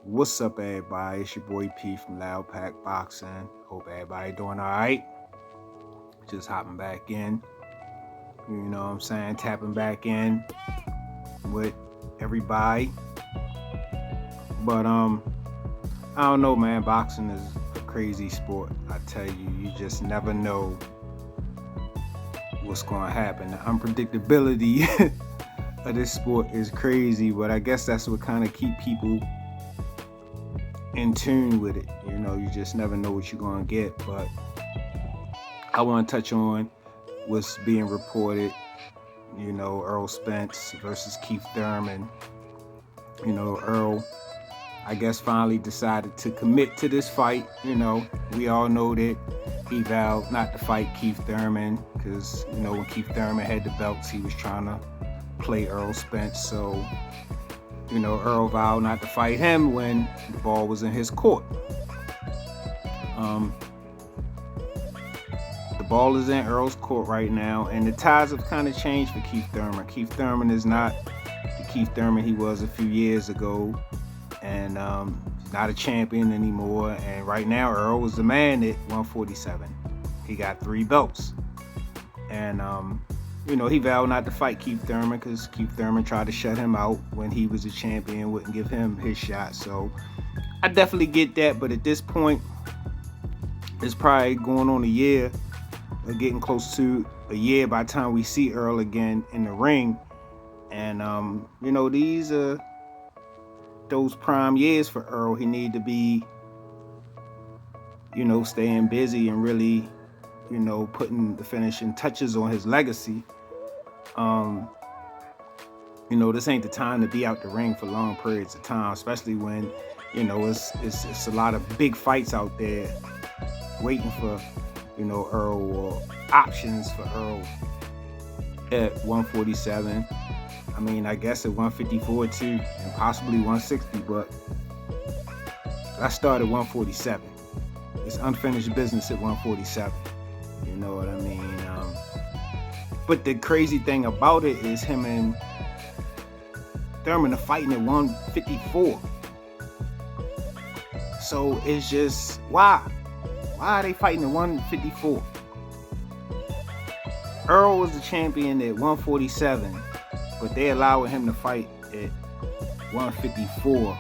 What's up, everybody? It's your boy P from Loud Pack Boxing. Hope everybody doing all right. Just hopping back in. You know what I'm saying? Tapping back in with everybody. But I don't know, man. Boxing is a crazy sport. I tell you, you just never know what's going to happen. The unpredictability of this sport is crazy, but I guess that's what kind of keep people in tune with it. You know, you just never know what you're going to get. But I want to touch on what's being reported. You know, Errol Spence versus Keith Thurman. You know, Errol, I guess, finally decided to commit to this fight. You know, we all know that he vowed not to fight Keith Thurman because, you know, when Keith Thurman had the belts, he was trying to play Errol Spence. So, you know, Errol vowed not to fight him when the ball was in his court. The ball is in Errol's court right now, and the ties have kind of changed for Keith Thurman. Keith Thurman is not the Keith Thurman he was a few years ago, and he's not a champion anymore. And right now, Errol is the man at 147. He got 3 belts, and you know, he vowed not to fight Keith Thurman because Keith Thurman tried to shut him out when he was a champion, wouldn't give him his shot. So I definitely get that, but at this point, it's probably going on a year, or getting close to a year by the time we see Errol again in the ring. And you know, these are those prime years for Errol. He need to be, you know, staying busy and really, you know, putting the finishing touches on his legacy. You know, this ain't the time to be out the ring for long periods of time, especially when, you know, it's a lot of big fights out there waiting for, you know, Errol, or options for Errol at 147. I mean, I guess at 154 too, and possibly 160, but let's start at 147. It's unfinished business at 147. You know what I mean? But the crazy thing about it is him and Thurman are fighting at 154. So it's just, why? Why are they fighting at 154? Errol was the champion at 147, but they allowing him to fight at 154.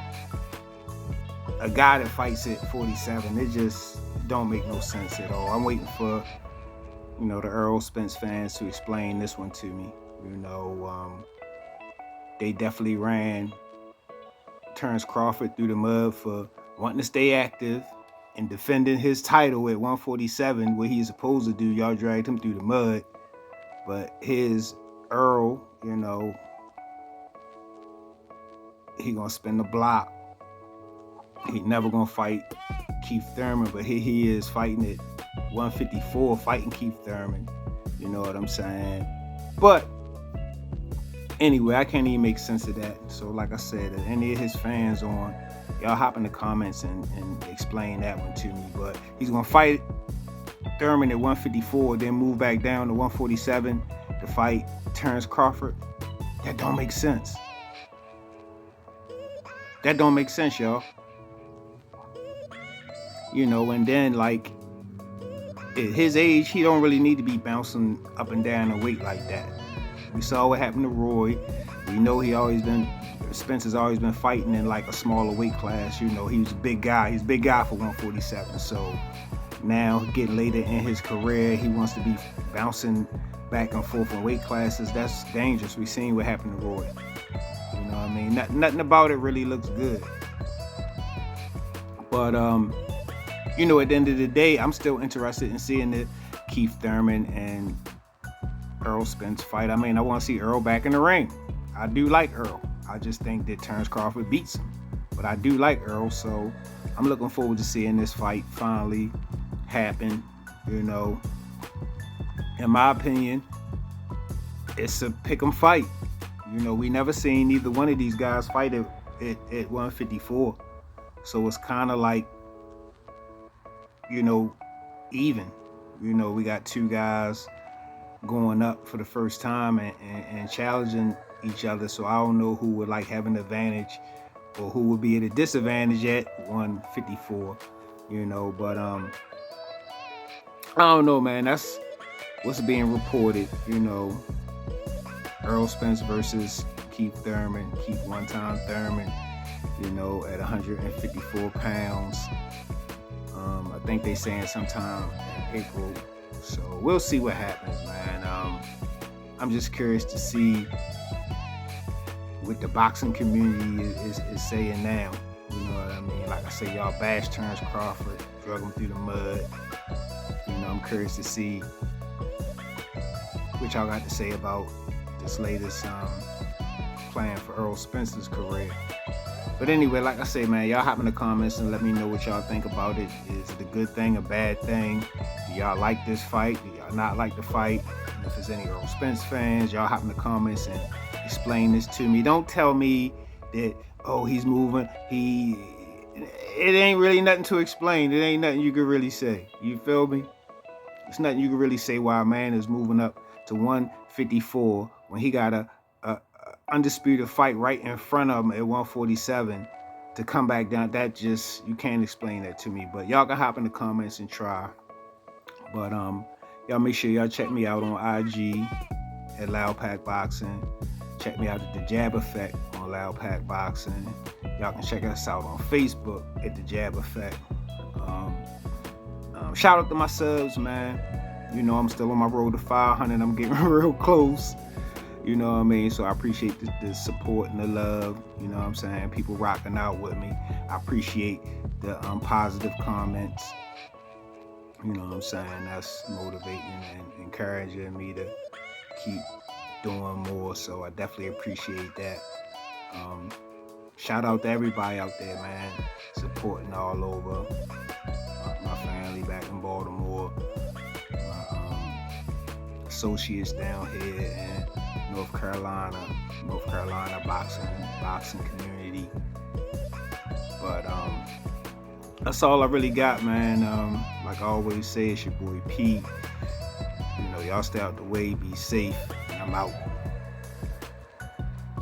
A guy that fights at 47, it just don't make no sense at all. I'm waiting for, you know, the Errol Spence fans to explain this one to me. You know, they definitely ran Terrence Crawford through the mud for wanting to stay active and defending his title at 147, what he's supposed to do. Y'all dragged him through the mud. But his Errol, you know, he gonna spin the block. He never gonna fight Keith Thurman, but here he is fighting at 154, fighting Keith Thurman. You know what I'm saying? But anyway, I can't even make sense of that. So like I said, if any of his fans on, y'all hop in the comments and explain that one to me. But he's gonna fight Thurman at 154, then move back down to 147 to fight Terrence Crawford. That don't make sense. That don't make sense, y'all. You know, and then like at his age, he don't really need to be bouncing up and down in weight like that. We saw what happened to Roy. We know Spence has always been fighting in like a smaller weight class. You know, he was a big guy. He's a big guy for 147. So now, getting later in his career, he wants to be bouncing back and forth in weight classes. That's dangerous. We've seen what happened to Roy. You know what I mean? Nothing about it really looks good. But, you know, at the end of the day, I'm still interested in seeing the Keith Thurman and Errol Spence fight. I mean, I want to see Errol back in the ring. I do like Errol. I just think that Terrence Crawford beats him. But I do like Errol, so I'm looking forward to seeing this fight finally happen. You know, in my opinion, it's a pick'em fight. You know, we never seen either one of these guys fight at 154. So it's kind of like, you know, even. You know, we got 2 guys going up for the first time and challenging each other. So I don't know who would like have an advantage or who would be at a disadvantage at 154, but I don't know, man. That's what's being reported, Errol Spence versus Keith Thurman. Keith one-time Thurman, at 154 pounds. I think they saying sometime in April. So we'll see what happens, man. I'm just curious to see what the boxing community is saying now. You know what I mean? Like I say, y'all bash Terrence Crawford, drug him through the mud. I'm curious to see what y'all got to say about this latest plan for Errol Spence's career. But anyway, like I say, man, y'all hop in the comments and let me know what y'all think about it. Is it a good thing, a bad thing? Do y'all like this fight? Do y'all not like the fight? And if there's any Errol Spence fans, y'all hop in the comments and explain this to me. Don't tell me that, oh, he's moving. It ain't really nothing to explain. It ain't nothing you can really say. You feel me? It's nothing you can really say why a man is moving up to 154 when he got a undisputed fight right in front of him at 147 to come back down. That just, you can't explain that to me. But y'all can hop in the comments and try. But y'all make sure y'all check me out on IG at Loud Pack Boxing. Check me out at The Jab Effect on Loud Pack Boxing. Y'all can check us out on Facebook at The Jab Effect. Shout out to my subs, man. I'm still on my road to 500. I'm getting real close. You know what I mean? So I appreciate the support and the love. You know what I'm saying? People rocking out with me. I appreciate the positive comments. You know what I'm saying? That's motivating and encouraging me to keep doing more. So I definitely appreciate that. Shout out to everybody out there, man. Supporting all over. My family back in Baltimore. My associates down here in North Carolina boxing community. But that's all I really got, man. Like I always say, it's your boy P. Y'all stay out the way, be safe, and I'm out.